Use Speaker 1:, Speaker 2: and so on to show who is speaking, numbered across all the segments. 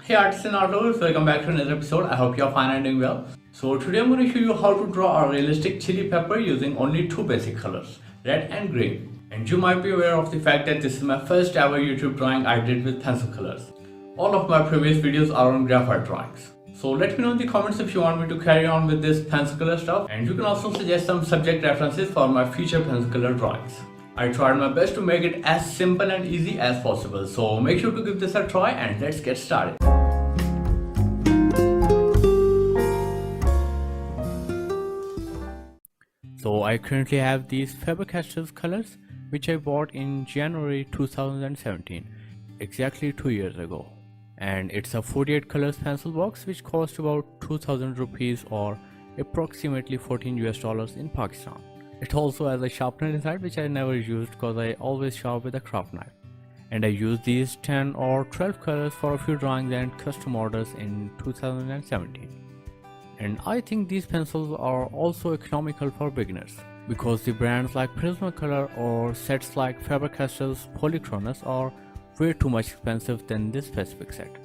Speaker 1: Hey artists and artists, welcome back to another episode. I hope you're fine and doing well. So today I'm going to show you how to draw a realistic chili pepper using only two basic colors, red and green. And you might be aware of the fact that this is my first ever YouTube drawing I did with pencil colors. All of my previous videos are on graphite drawings. So let me know in the comments if you want me to carry on with this pencil color stuff, and you can also suggest some subject references for my future pencil color drawings. I tried my best to make it as simple and easy as possible, so make sure to give this a try and let's get started. So I currently have these Faber-Castell colors which I bought in January 2017, exactly 2 years ago. And it's a 48 colors pencil box which cost about 2000 rupees or approximately 14 US dollars in Pakistan. It also has a sharpener inside which I never used because I always sharpen with a craft knife. And I used these 10 or 12 colors for a few drawings and custom orders in 2017. And I think these pencils are also economical for beginners because the brands like Prismacolor or sets like Faber-Castell's Polychronous are way too much expensive than this specific set.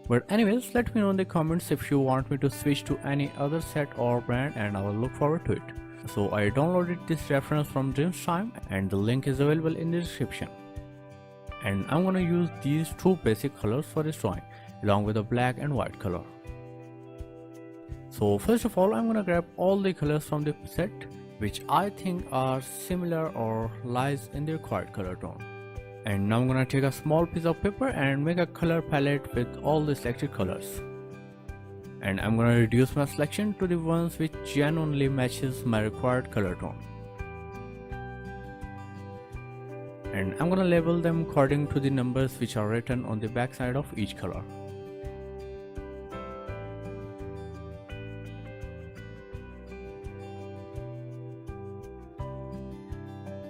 Speaker 1: But anyways, let me know in the comments if you want me to switch to any other set or brand, and I will look forward to it. So I downloaded this reference from Dreamstime and the link is available in the description. And I'm gonna use these two basic colors for this drawing along with a black and white color. So first of all, I'm gonna grab all the colors from the set which I think are similar or lies in the required color tone. And now I'm gonna take a small piece of paper and make a color palette with all the selected colors. And I'm gonna reduce my selection to the ones which genuinely matches my required color tone. And I'm gonna label them according to the numbers which are written on the back side of each color.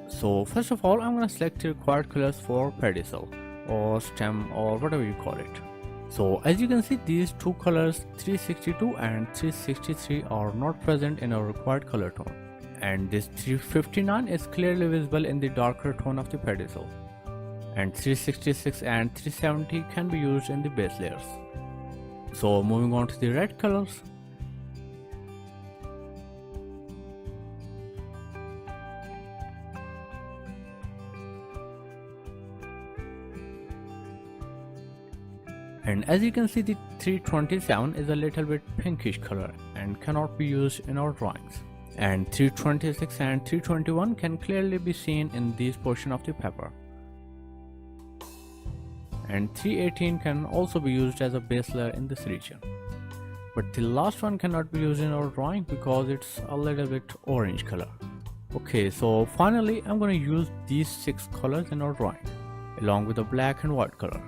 Speaker 1: So first of all, I'm gonna select the required colors for pedicel or stem or whatever you call it. So as you can see, these two colors 362 and 363 are not present in our required color tone, and this 359 is clearly visible in the darker tone of the pedicel, and 366 and 370 can be used in the base layers. So moving on to the red colors. And as you can see, the 327 is a little bit pinkish color and cannot be used in our drawings. And 326 and 321 can clearly be seen in this portion of the paper. And 318 can also be used as a base layer in this region. But the last one cannot be used in our drawing because it's a little bit orange color. Okay, so finally I'm going to use these 6 colors in our drawing along with the black and white color.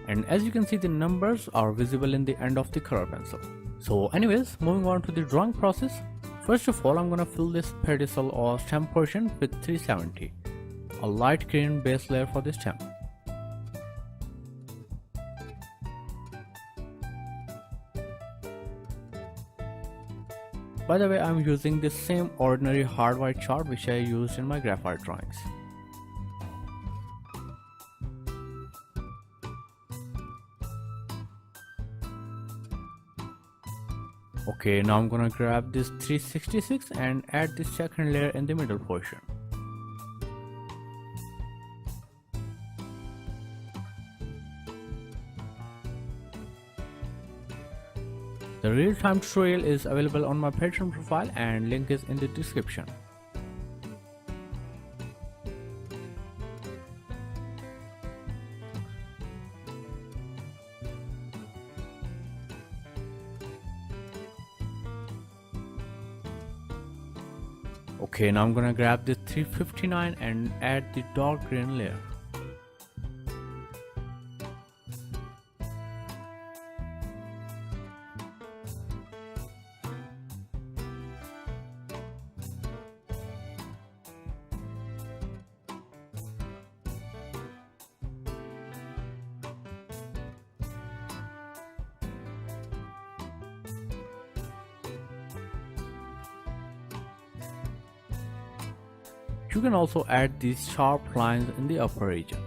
Speaker 1: And as you can see, the numbers are visible in the end of the color pencil. So anyways, moving on to the drawing process. First of all, I'm gonna fill this pedicel or stem portion with 370, a light green base layer for the stem. By the way, I'm using the same ordinary hard white chart which I used in my graphite drawings. Okay, now I'm gonna grab this 366 and add the second layer in the middle portion. The real-time tutorial is available on my Patreon profile and link is in the description. Okay, now I'm gonna grab this 359 and add the dark green layer. You can also add these sharp lines in the upper region.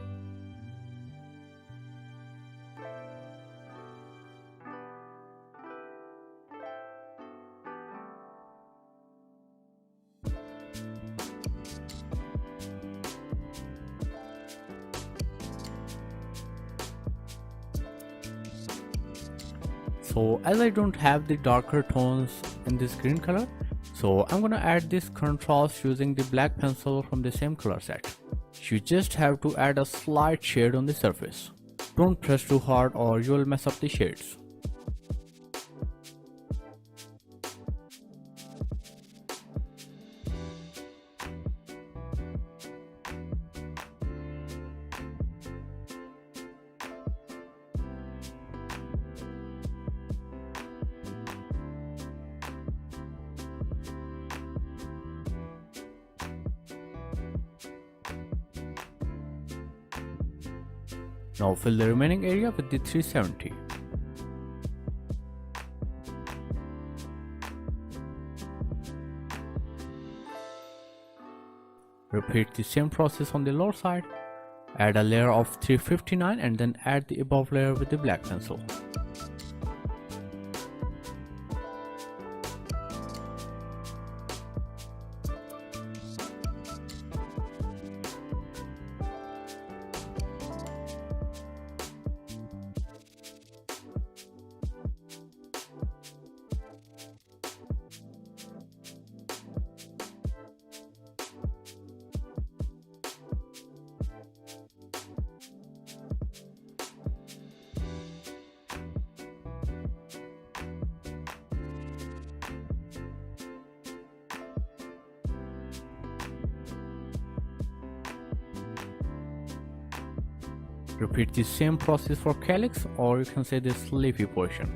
Speaker 1: So as I don't have the darker tones in this green color, so I'm gonna add this contrast using the black pencil from the same color set. You just have to add a slight shade on the surface. Don't press too hard or you will mess up the shades. Now fill the remaining area with the 370. Repeat the same process on the lower side. Add a layer of 359 and then add the above layer with the black pencil. Repeat the same process for calyx, or you can say this leafy portion.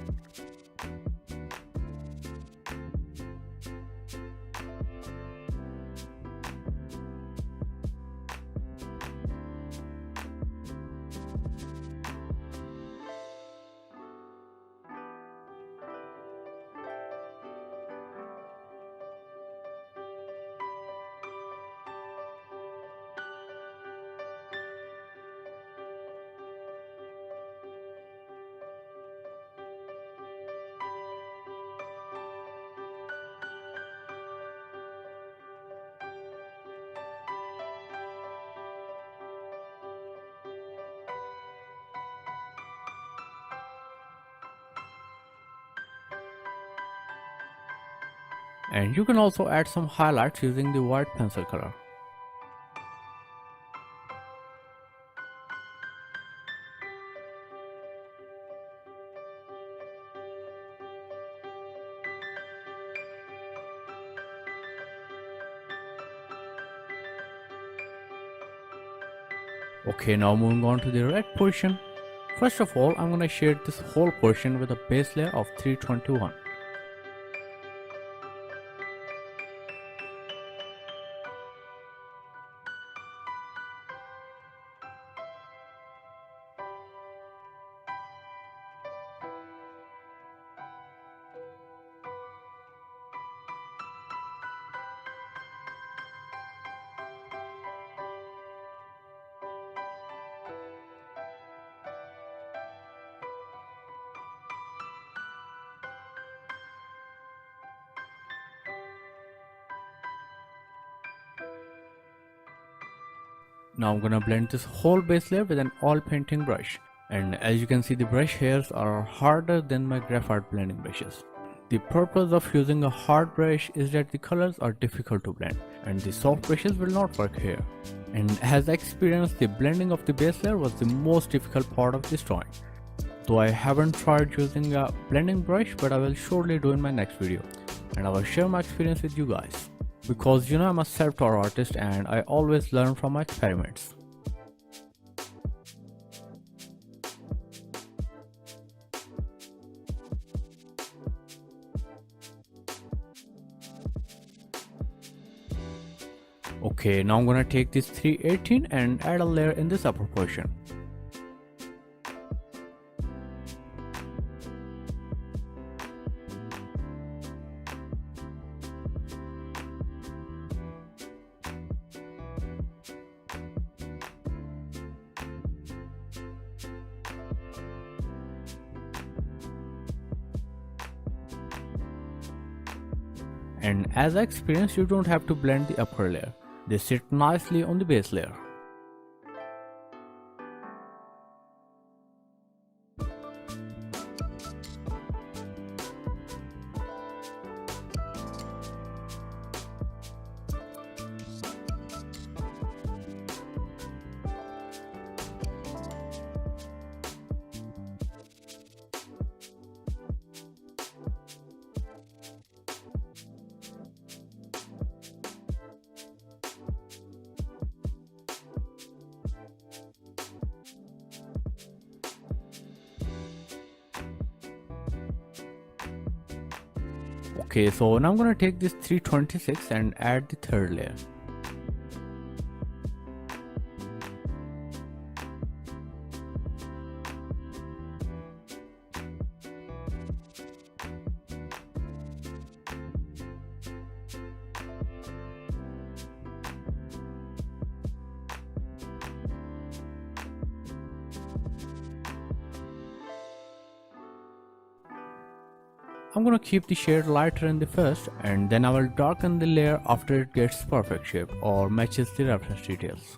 Speaker 1: And you can also add some highlights using the white pencil color. Okay, now moving on to the red portion. First of all, I'm gonna shade this whole portion with a base layer of 321. Now I'm gonna blend this whole base layer with an oil painting brush. And as you can see, the brush hairs are harder than my graphite blending brushes. The purpose of using a hard brush is that the colors are difficult to blend and the soft brushes will not work here. And as I experienced, the blending of the base layer was the most difficult part of this drawing. Though I haven't tried using a blending brush, but I will surely do in my next video and I will share my experience with you guys. Because you know, I'm a self-taught artist and I always learn from my experiments. Okay, now I'm gonna take this 318 and add a layer in this upper portion. And as I experienced, you don't have to blend the upper layer. They sit nicely on the base layer. Okay, so now I'm gonna take this 326 and add the third layer. I'm gonna keep the shade lighter in the first, and then I will darken the layer after it gets perfect shape or matches the reference details.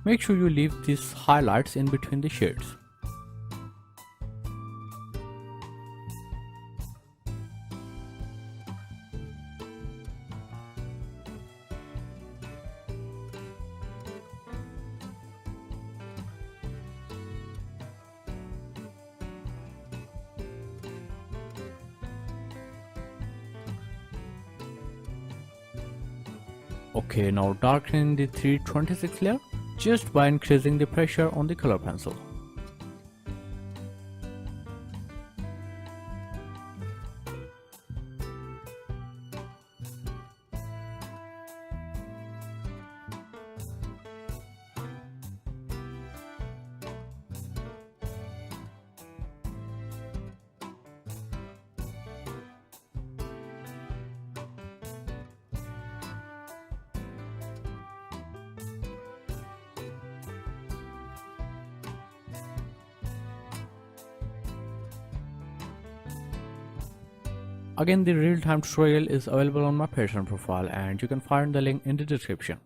Speaker 1: Make sure you leave these highlights in between the shades. Okay, now darken the 326 layer just by increasing the pressure on the color pencil. Again, the real-time tutorial is available on my Patreon profile and you can find the link in the description.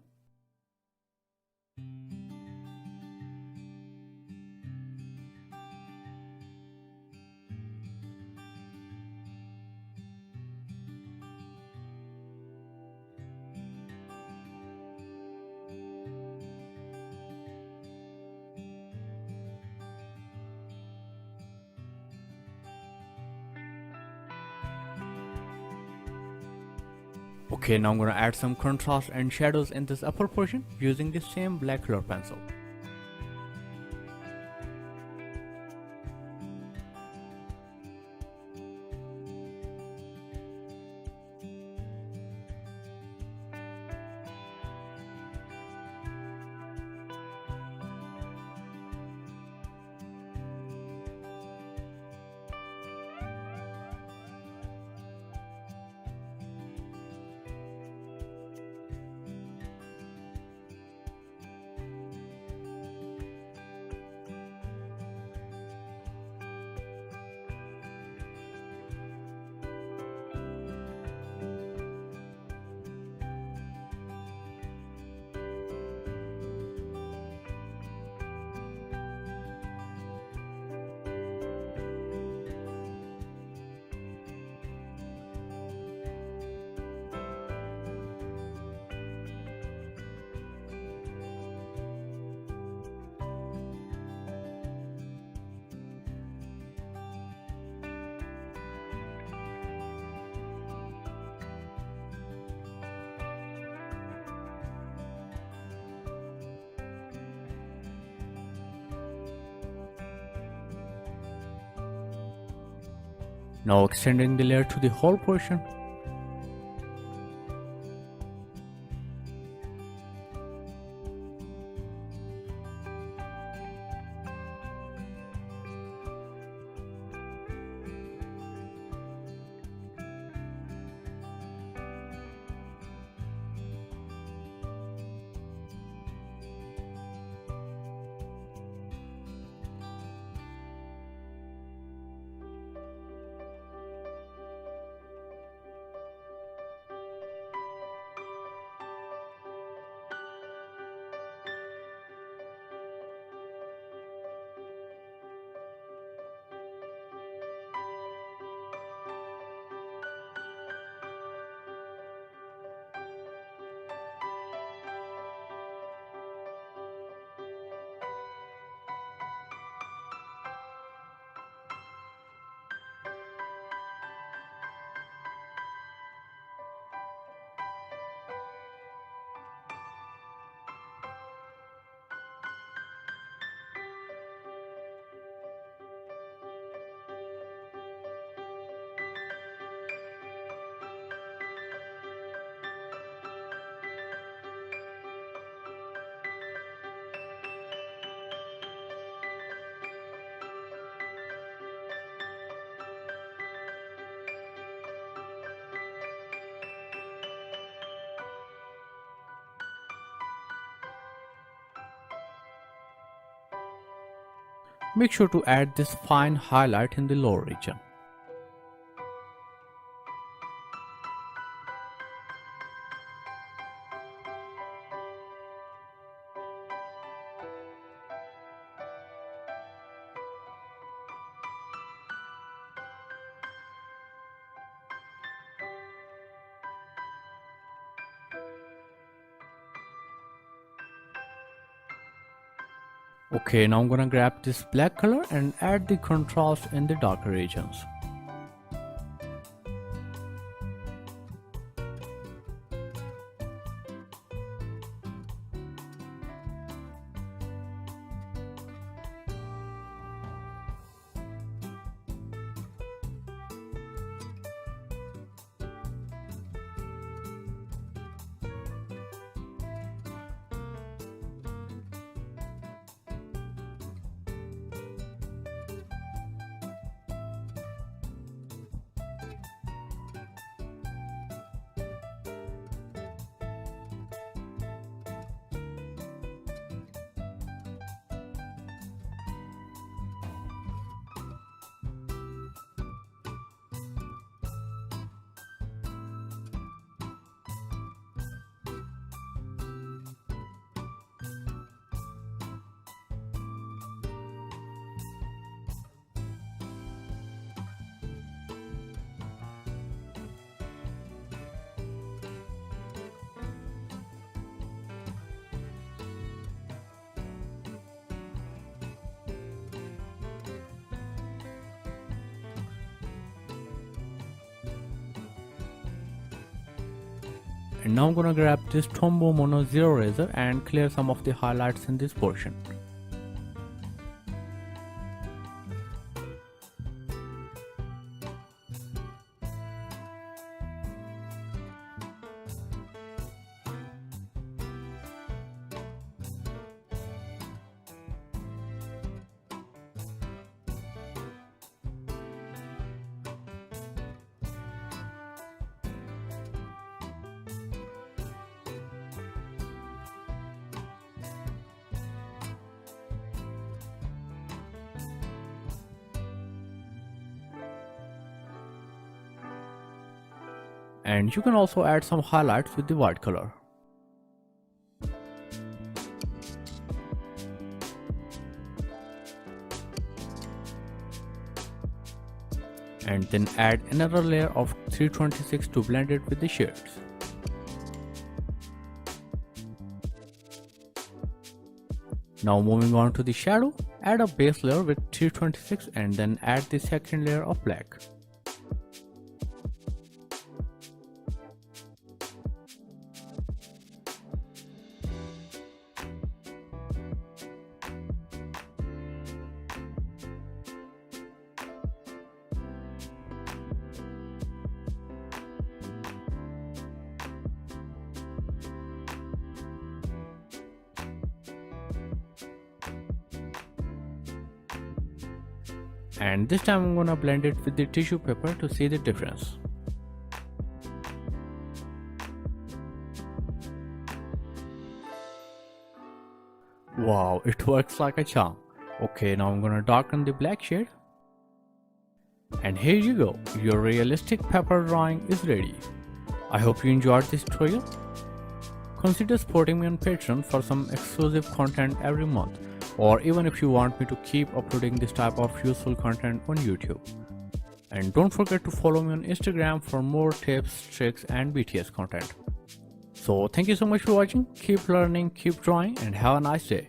Speaker 1: Okay, now I'm gonna add some contrast and shadows in this upper portion using the same black color pencil. Now extending the layer to the whole portion. make sure to add this fine highlight in the lower region. Okay, now I'm gonna grab this black color and add the contrast in the darker regions. And now I'm gonna grab this Tombow Mono Zero razor and clear some of the highlights in this portion. And you can also add some highlights with the white color. And then add another layer of 326 to blend it with the shades. Now moving on to the shadow, add a base layer with 326 and then add the second layer of black. And this time I'm gonna blend it with the tissue paper to see the difference. Wow, it works like a charm. Okay, now I'm gonna darken the black shade. And here you go, your realistic pepper drawing is ready. I hope you enjoyed this tutorial. Consider supporting me on Patreon for some exclusive content every month, or even if you want me to keep uploading this type of useful content on YouTube. And don't forget to follow me on Instagram for more tips, tricks and BTS content. So thank you so much for watching, keep learning, keep drawing and have a nice day.